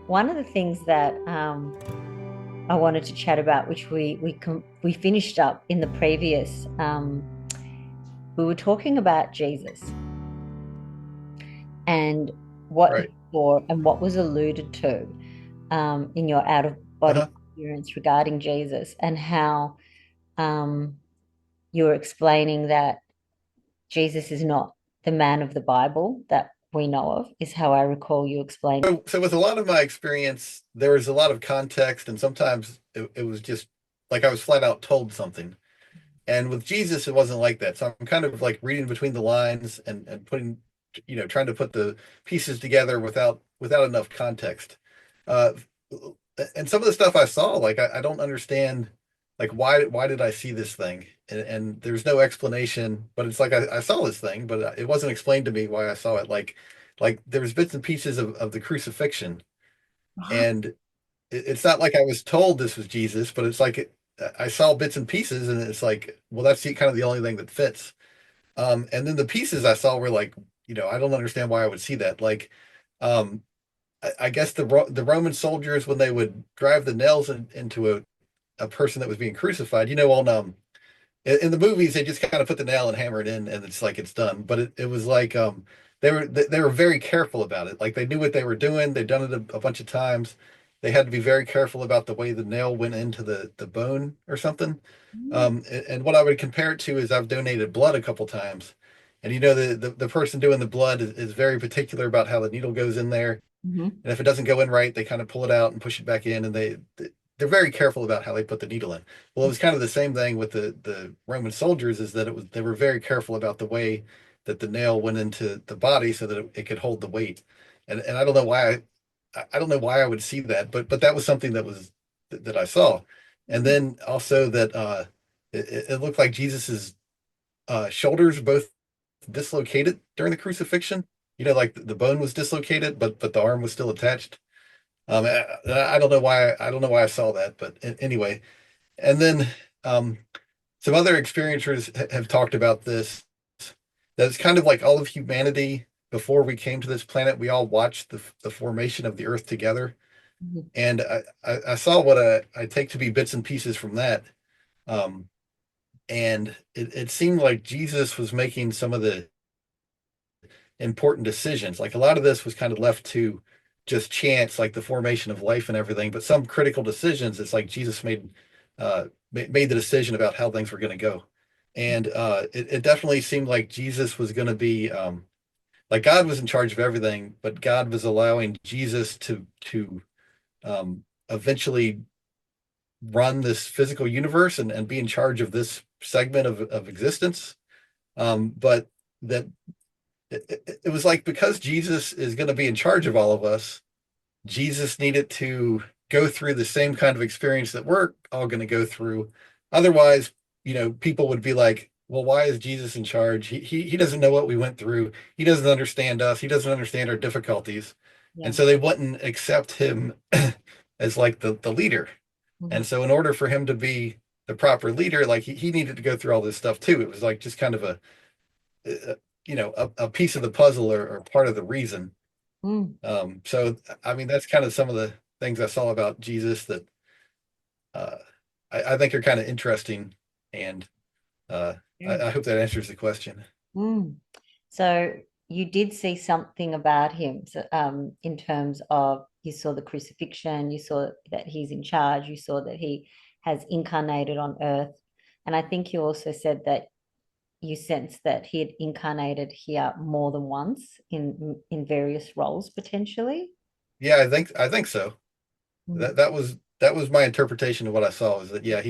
one of the things that I wanted to chat about, which we finished up in the previous, we were talking about Jesus and what Right. he saw and what was alluded to in your out of body Uh-huh. experience regarding Jesus, and how um, you were explaining that Jesus is not the man of the Bible that we know of, is how I recall you explaining. So with a lot of my experience, there was a lot of context, and sometimes it was just like I was flat out told something. And with Jesus, it wasn't like that. So I'm kind of like reading between the lines and putting, trying to put the pieces together without enough context. Uh, and some of the stuff I saw, like I don't understand, like why did I see this thing? And there's no explanation, but it's like I saw this thing, but it wasn't explained to me why I saw it. Like there was bits and pieces of the crucifixion, and it's not like I was told this was Jesus, but it's like I saw bits and pieces, and it's like, well, that's kind of the only thing that fits. And then the pieces I saw were like, I don't understand why I would see that. Like, um, I guess the Roman soldiers, when they would drive the nails into a person that was being crucified, in the movies they just kind of put the nail and hammer it in, and it's like it's done. But it was like they were very careful about it. Like they knew what they were doing. They'd done it a bunch of times. They had to be very careful about the way the nail went into the bone or something. And what I would compare it to is I've donated blood a couple times, and the person doing the blood is very particular about how the needle goes in there, Mhm. and if it doesn't go in right, they kind of pull it out and push it back in, and they're very careful about how they put the needle in. Well, it was kind of the same thing with the Roman soldiers, is that they were very careful about the way that the nail went into the body so that it could hold the weight. And I don't know why I don't know why I would see that, but that was something that I saw. And then also that it looked like Jesus's shoulders both dislocated during the crucifixion. Like the bone was dislocated, but the arm was still attached. I don't know why I saw that, but anyway. And then some other experiencers have talked about this. That it's kind of like all of humanity before we came to this planet. We all watched the formation of the Earth together, Mhm. and I saw what I take to be bits and pieces from that. Um, and it seemed like Jesus was making some of the important decisions. Like a lot of this was kind of left to just chance, like the formation of life and everything. But some critical decisions, it's like Jesus made the decision about how things were going to go. And it definitely seemed like Jesus was going to be like God was in charge of everything, but God was allowing Jesus to eventually run this physical universe and be in charge of this segment of existence. But that it was like, because Jesus is going to be in charge of all of us, Jesus needed to go through the same kind of experience that we're all going to go through. Otherwise, people would be like, well, why is Jesus in charge? He doesn't know what we went through. He doesn't understand us. He doesn't understand our difficulties. Yeah. And so they wouldn't accept him as like the leader. Mhm. And so in order for him to be the proper leader, like he needed to go through all this stuff too. It was like just kind of a piece of the puzzle, or part of the reason. Mm. So I mean, that's kind of some of the things I saw about Jesus that uh, I think are kind of interesting, and uh, Yeah. I hope that answers the question. Mm. So you did see something about him, so, in terms of you saw the crucifixion, you saw that he's in charge, you saw that he has incarnated on earth. And I think you also said that you sensed that he had incarnated here more than once in various roles potentially. Yeah, I think so. Mm. That was my interpretation of what I saw, is that, yeah,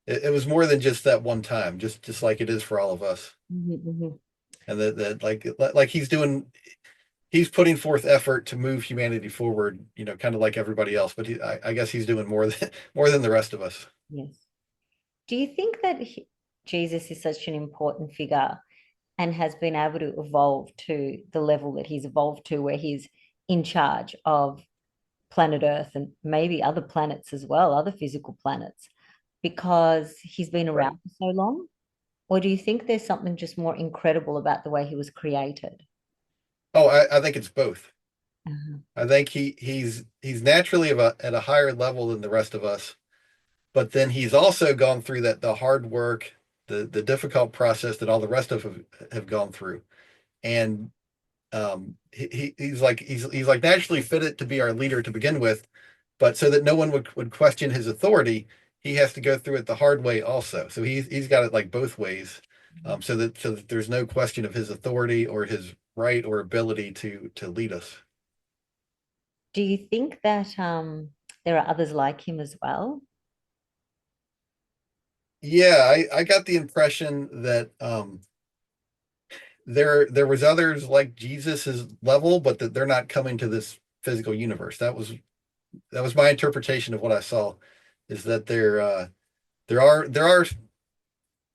it was more than just that one time, just like it is for all of us. Mhm, mhm. And that like he's putting forth effort to move humanity forward, kind of like everybody else, but I guess he's doing more than more than the rest of us. Yes. Do you think that Jesus is such an important figure and has been able to evolve to the level that he's evolved to, where he's in charge of planet Earth and maybe other planets as well, other physical planets, because he's been Right. around for so long? Or do you think there's something just more incredible about the way he was created? Oh, I think it's both. I think he's naturally at a higher level than the rest of us, but then he's also gone through the hard work, the difficult process that all the rest of us have gone through. And he's like naturally fitted to be our leader to begin with, but so that no one would question his authority, he has to go through it the hard way also. So he's got it like both ways, so that there's no question of his authority or his right or ability to lead us. Do you think that there are others like him as well? Yeah, I got the impression that there was others like Jesus's level, but that they're not coming to this physical universe. That was my interpretation of what I saw, is that there are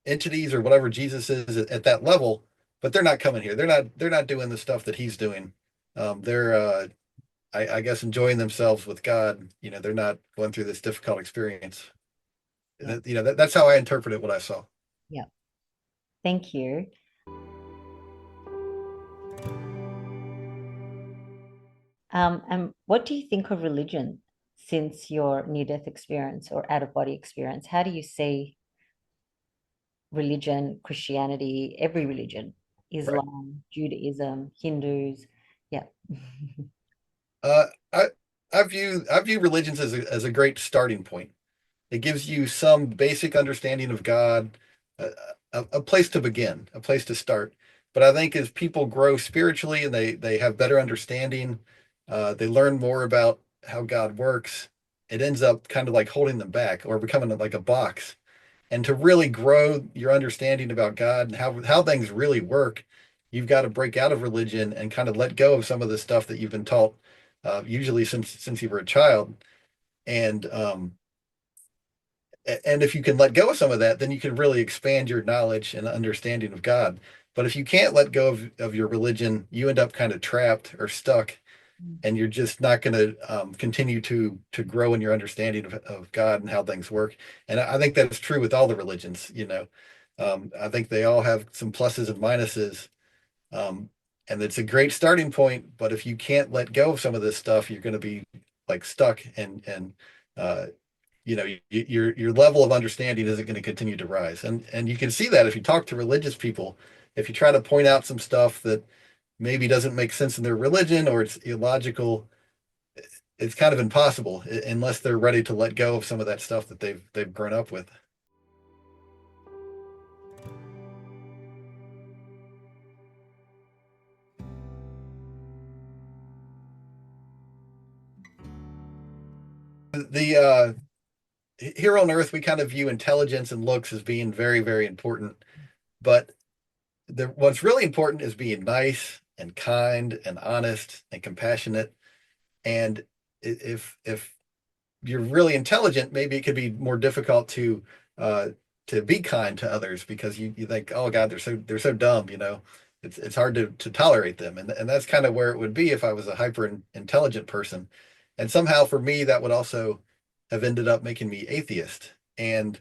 entities or whatever Jesus is at that level, but they're not coming here. They're not doing the stuff that he's doing. They're I guess enjoying themselves with God. They're not going through this difficult experience. Yeah, That's how I interpreted what I saw. yeah. Thank you. And what do you think of religion since your near-death experience or out-of-body experience? How do you see religion, Christianity, every religion, Right. Islam, Judaism, Hindus? Yeah. Uh, I I view religions as a great starting point. It gives you some basic understanding of God, a, a place to begin, a place to start. But I think as people grow spiritually and they have better understanding, they learn more about how God works. It ends up kind of like holding them back or becoming like a box. And to really grow your understanding about God and how things really work, you've got to break out of religion and kind of let go of some of the stuff that you've been taught, usually since you were a child. And and if you can let go of some of that, then you can really expand your knowledge and understanding of God. But if you can't let go of your religion, you end up kind of trapped or stuck, and you're just not going to continue to grow in your understanding of God and how things work. And I think that's true with all the religions. I think they all have some pluses and minuses, um, and it's a great starting point. But if you can't let go of some of this stuff, you're going to be like stuck, and uh, your level of understanding isn't going to continue to rise. And you can see that if you talk to religious people, if you try to point out some stuff that maybe doesn't make sense in their religion or it's illogical, it's kind of impossible unless they're ready to let go of some of that stuff that they've grown up with. The Here on Earth, we kind of view intelligence and looks as being very, very important, but what's really important is being nice and kind and honest and compassionate. And if you're really intelligent, maybe it could be more difficult uh, to be kind to others because you think, oh God, they're so dumb. It's hard to tolerate them, and that's kind of where it would be if I was a hyper intelligent person. And somehow for me, that would also have ended up making me atheist, and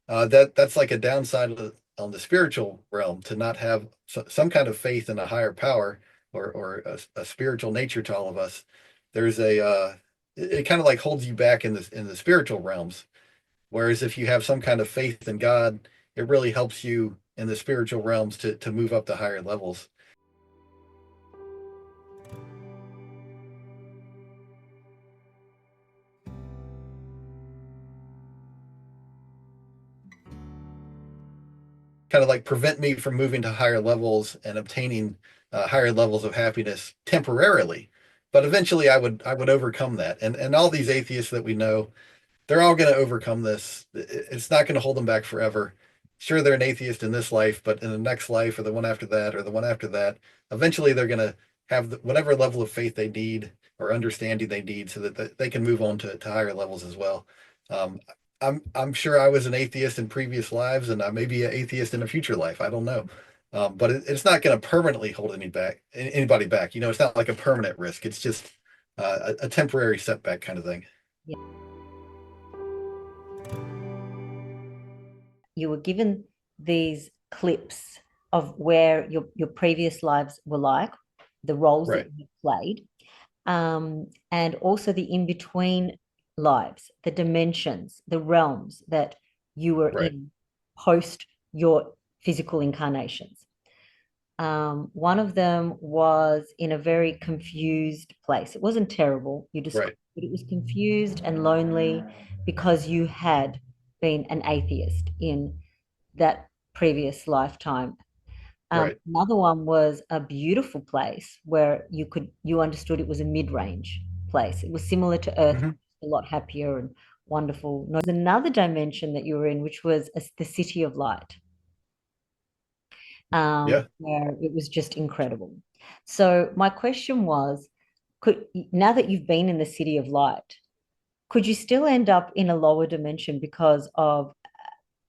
that's like a downside on the spiritual realm, to not have some kind of faith in a higher power or a spiritual nature to all of us. There's it kind of like holds you back in the spiritual realms. Whereas if you have some kind of faith in God, it really helps you in the spiritual realms to move up to higher levels. Kind of like prevent me from moving to higher levels and obtaining higher levels of happiness temporarily. But eventually I would overcome that. And all these atheists that we know, they're all going to overcome this. It's not going to hold them back forever. Sure, they're an atheist in this life, but in the next life or the one after that or the one after that, eventually they're going to have whatever level of faith they need or understanding they need so that they can move on to higher levels as well. Um, I'm sure I was an atheist in previous lives, and I may be an atheist in a future life. I don't know. But it's not going to permanently hold anybody back. It's not like a permanent risk. It's just a temporary setback kind of thing. Yeah. You were given these clips of where your previous lives were like, the roles that Right. you played. and also the in-between lives, the dimensions, the realms that you were Right. in post your physical incarnations. One of them was in a very confused place. It wasn't terrible, you described, Right. but it was confused and lonely because you had been an atheist in that previous lifetime. Right. Another one was a beautiful place where you understood it was a mid-range place. It was similar to Earth, Hmm. a lot happier and wonderful. No, there's another dimension that you were in, which was the City of Light, Yeah. where it was just incredible. So my question was, could now that you've been in the City of Light, could you still end up in a lower dimension because of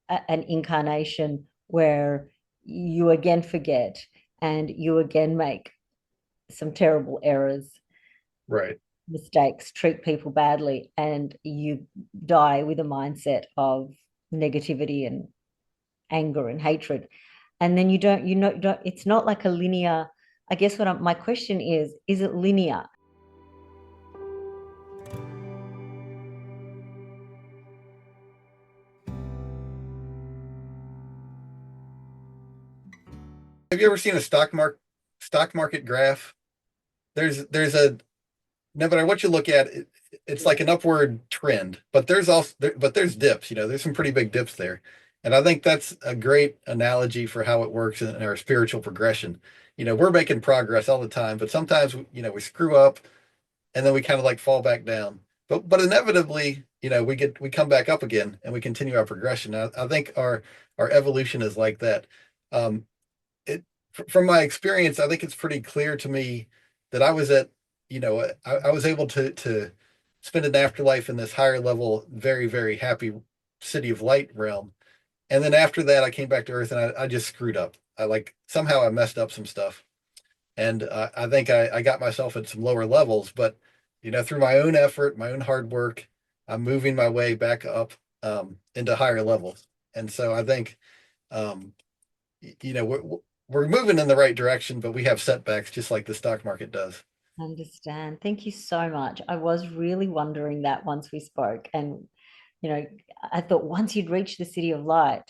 an incarnation where you again forget and you again make some terrible errors, Right. mistakes, treat people badly, and you die with a mindset of negativity and anger and hatred. And then don't, it's not like a linear, I guess my question is it linear? Have you ever seen a stock market graph? There's a no matter what you look at, it's like an upward trend, but there's dips. There's some pretty big dips there, and I think that's a great analogy for how it works in our spiritual progression. We're making progress all the time, but sometimes we screw up, and then we kind of like fall back down. But inevitably, we come back up again, and we continue our progression. I think our evolution is like that. Um, from my experience, I think it's pretty clear to me that I was able to spend an afterlife in this higher level, very, very happy city of light realm. And then after that, I came back to Earth and I just screwed up. Somehow I messed up some stuff. And I think I got myself at some lower levels, but through my own effort, my own hard work, I'm moving my way back up into higher levels. And so I think um, we're moving in the right direction, but we have setbacks just like the stock market does. Understand. Thank you so much. I was really wondering that once we spoke. And, you know, I thought once you'd reach the City of Light,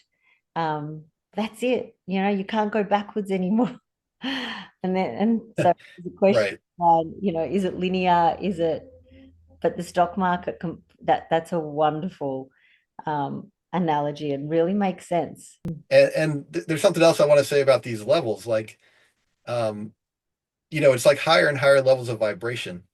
um, that's it. You can't go backwards anymore. And so the question, Right. is it linear? Is it, but the stock market, that's a wonderful analogy and really makes sense. And there's something else I want to say about these levels. Um, it's like higher and higher levels of vibration.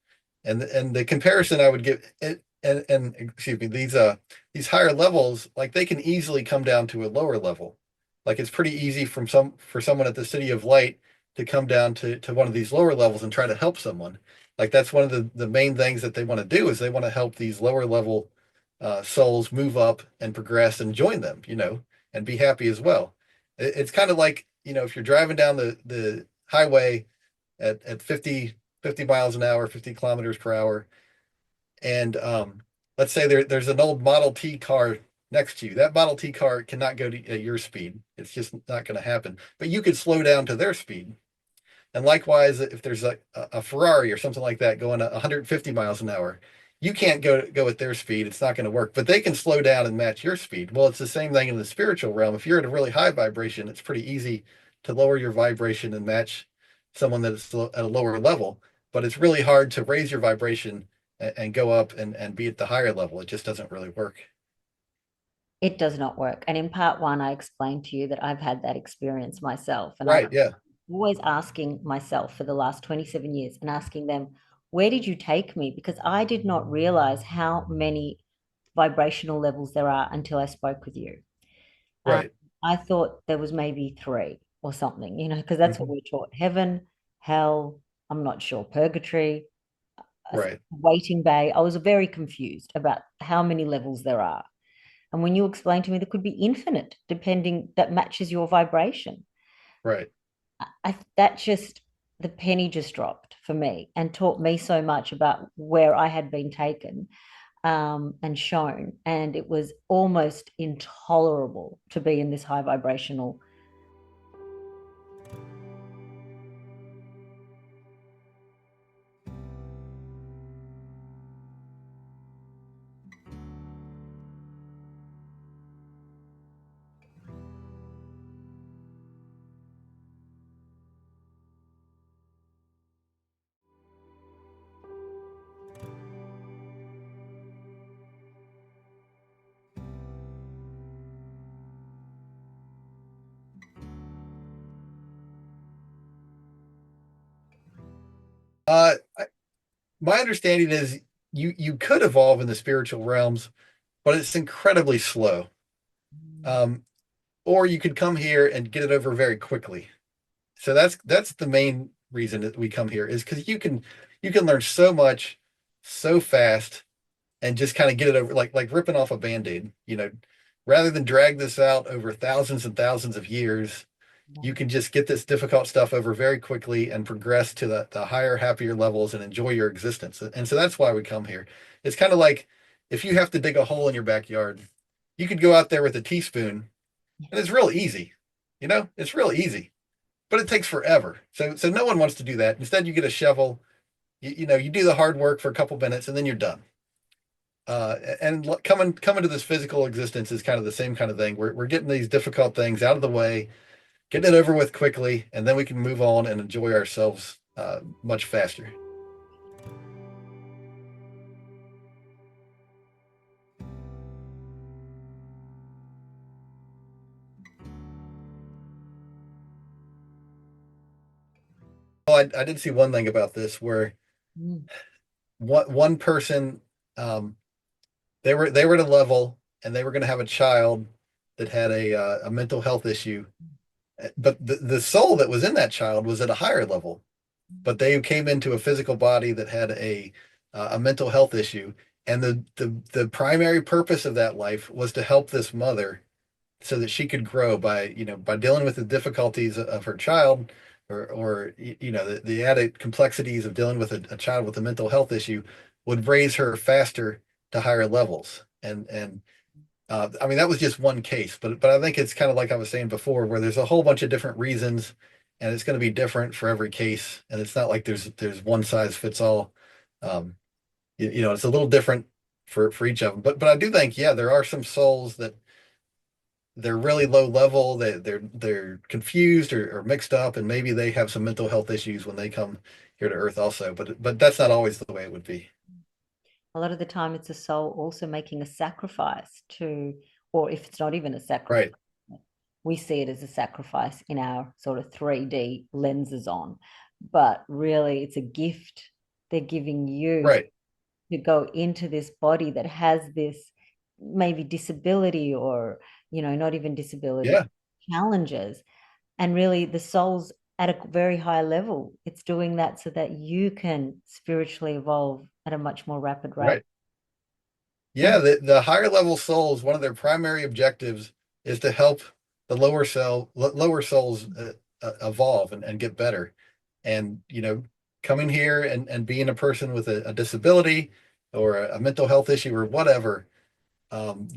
And the comparison I would give it and excuse me, these higher levels, like they can easily come down to a lower level. Like it's pretty easy for someone at the City of Light to come down to one of these lower levels and try to help someone. Like that's one of the main things that they want to do is they want to help these lower level souls move up and progress and join them, and be happy as well. It's kind of like, if you're driving down the highway at 50 miles an hour, 50 kilometers per hour. And let's say there's an old Model T car next to you. That Model T car cannot go at your speed. It's just not going to happen. But you could slow down to their speed. And likewise, if there's a Ferrari or something like that going at 150 miles an hour, you can't go at their speed. It's not going to work. But they can slow down and match your speed. Well, it's the same thing in the spiritual realm. If you're at a really high vibration, it's pretty easy to lower your vibration and match someone that's at a lower level. But it's really hard to raise your vibration and go up and be at the higher level. It just doesn't really work. It does not work. And in part one, I explained to you that I've had that experience myself. And I'm Right. Yeah. always asking myself for the last 27 years and asking them, where did you take me? Because I did not realize how many vibrational levels there are until I spoke with you. Um, Right. I thought there was maybe three or something, because that's what Hmm. we're taught. Heaven, hell, I'm not sure, purgatory, a Right. waiting bay. I was very confused about how many levels there are. And when you explained to me there could be infinite, depending that matches your vibration, Right. that just the penny just dropped for me and taught me so much about where I had been taken and shown. And it was almost intolerable to be in this high vibrational. Uh, my understanding is you could evolve in the spiritual realms, but it's incredibly slow. Um, or you could come here and get it over very quickly. So that's the main reason that we come here is because you can learn so much so fast and just kind of get it over like ripping off a band-aid, rather than drag this out over thousands and thousands of years. You can just get this difficult stuff over very quickly and progress to the higher, happier levels and enjoy your existence. And so that's why we come here. It's kind of like if you have to dig a hole in your backyard, you could go out there with a teaspoon and it's real easy. It's real easy, but it takes forever. So no one wants to do that. Instead, you get a shovel, you do the hard work for a couple minutes and then you're done. And coming to this physical existence is kind of the same kind of thing. We're getting these difficult things out of the way, getting it over with quickly, and then we can move on and enjoy ourselves much faster. Well, I did see one thing about this where Mm. one person, um, they were at a level and they were going to have a child that had a mental health issue, but the soul that was in that child was at a higher level, but they came into a physical body that had a mental health issue, and the primary purpose of that life was to help this mother so that she could grow by dealing with the difficulties of her child, or the added complexities of dealing with a child with a mental health issue would raise her faster to higher levels. And I mean, that was just one case, but I think it's kind of like I was saying before, where there's a whole bunch of different reasons, and it's going to be different for every case, and it's not like there's one size fits all. Um, it's a little different for each of them. But I do think, yeah, there are some souls that they're really low level, they're confused or mixed up, and maybe they have some mental health issues when they come here to Earth also. But that's not always the way it would be. A lot of the time, it's a soul also making a sacrifice to, or if it's not even a sacrifice, Right, we see it as a sacrifice in our sort of 3D lenses on. But really, it's a gift they're giving you right, to go into this body that has this maybe disability, or, not even disability, yeah, challenges. And really, the soul's at a very high level. It's doing that so that you can spiritually evolve at a much more rapid rate. right. Yeah, the higher level souls, one of their primary objectives is to help the lower souls evolve and get better. And coming here and being a person with a disability or a mental health issue or whatever, um,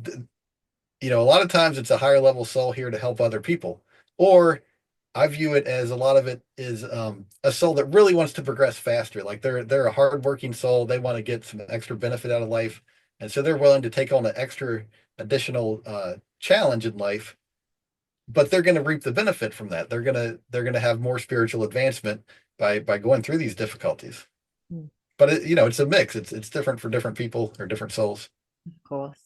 a lot of times it's a higher level soul here to help other people. Or I view it as a lot of it is a soul that really wants to progress faster. Like they're a hardworking soul. They want to get some extra benefit out of life, and so they're willing to take on an extra additional challenge in life. But they're going to reap the benefit from that. They're gonna have more spiritual advancement by going through these difficulties. Mm, But it's a mix. It's different for different people or different souls. of course.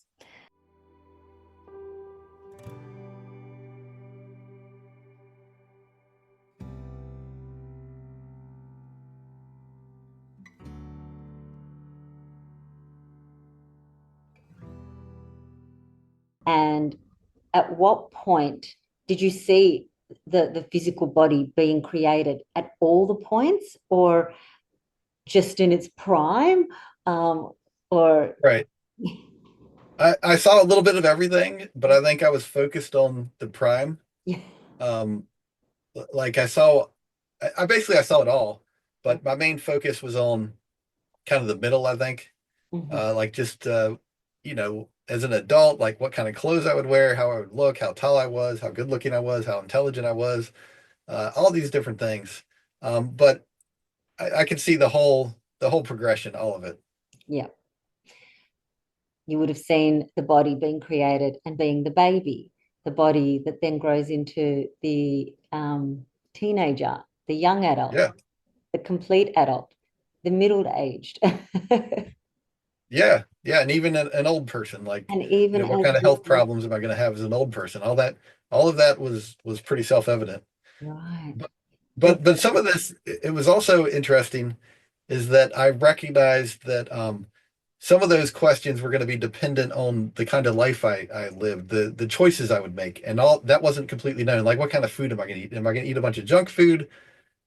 And at what point did you see the physical body being created, at all the points, or just in its prime? Um, or Right. I saw a little bit of everything, but I think I was focused on the prime. yeah. Um, like I basically I saw it all, but my main focus was on kind of the middle, I think. Mhm. Like just as an adult, like what kind of clothes I would wear, how I would look, how tall I was, how good looking I was, how intelligent I was, all these different things. But I could see the whole progression, all of it. Yeah. You would have seen the body being created and being the baby, the body that then grows into the teenager, the young adult, Yeah, the complete adult, the middle aged, yeah, and even an old person, like and even what as kind of we health problems am I going to have as an old person? All of that was pretty self-evident. right. But Well, but some of this, it was also interesting is that I recognized that some of those questions were going to be dependent on the kind of life I lived, the choices I would make, and all that wasn't completely known. Like, what kind of food am I going to eat? Am I going to eat a bunch of junk food?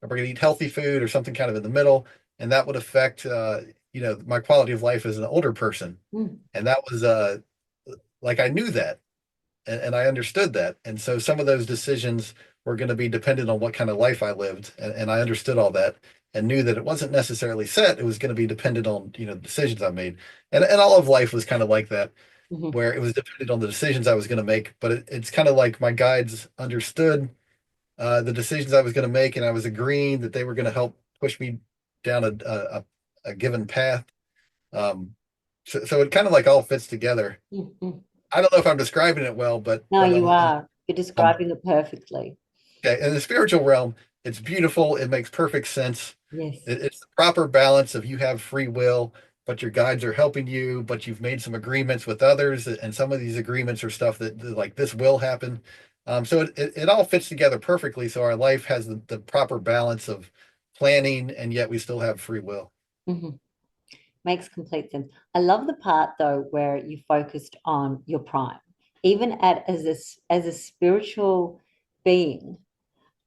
Am I going to eat healthy food or something kind of in the middle? And that would affect, my quality of life as an older person. Mm, And that was like I knew that, and I understood that. And so some of those decisions were going to be dependent on what kind of life I lived. And I understood all that and knew that it wasn't necessarily set. It was going to be dependent on, the decisions I made. And all of life was kind of like that, mhm. where it was dependent on the decisions I was going to make. But it's kind of like my guides understood the decisions I was going to make, and I was agreeing that they were going to help push me down a given path. So it kind of like all fits together. Mhm. I don't know if I'm describing it well, but No, but you um, are. You're um describing it perfectly. okay. In the spiritual realm, it's beautiful. It makes perfect sense. Yes. It's the proper balance of you have free will, but your guides are helping you, but you've made some agreements with others, and some of these agreements are stuff that like this will happen. So it all fits together perfectly. So our life has the proper balance of planning, and yet we still have free will. Mhm. Makes complete sense. I love the part though where you focused on your prime, even at as a spiritual being.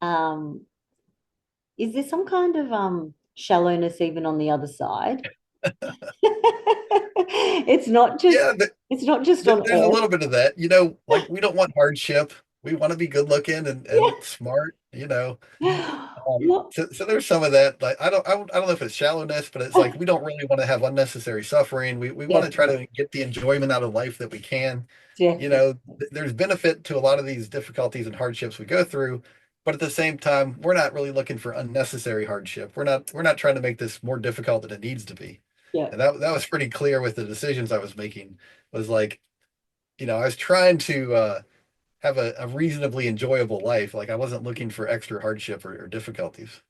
Um, is there some kind of shallowness even on the other side? It's not just Yeah, it's not just on there's a earth. little bit of that. Like we don't want hardship. We want to be good looking and smart. Yeah. What? So there's some of that. Like I don't know if it's shallowness, but it's like we don't really want to have unnecessary suffering. We want to try Definitely, to get the enjoyment out of life that we can. definitely. There's benefit to a lot of these difficulties and hardships we go through, but at the same time, we're not really looking for unnecessary hardship. We're not trying to make this more difficult than it needs to be. Yeah. And that was pretty clear with the decisions I was making. Was like, I was trying to have a reasonably enjoyable life. Like I wasn't looking for extra hardship or difficulties.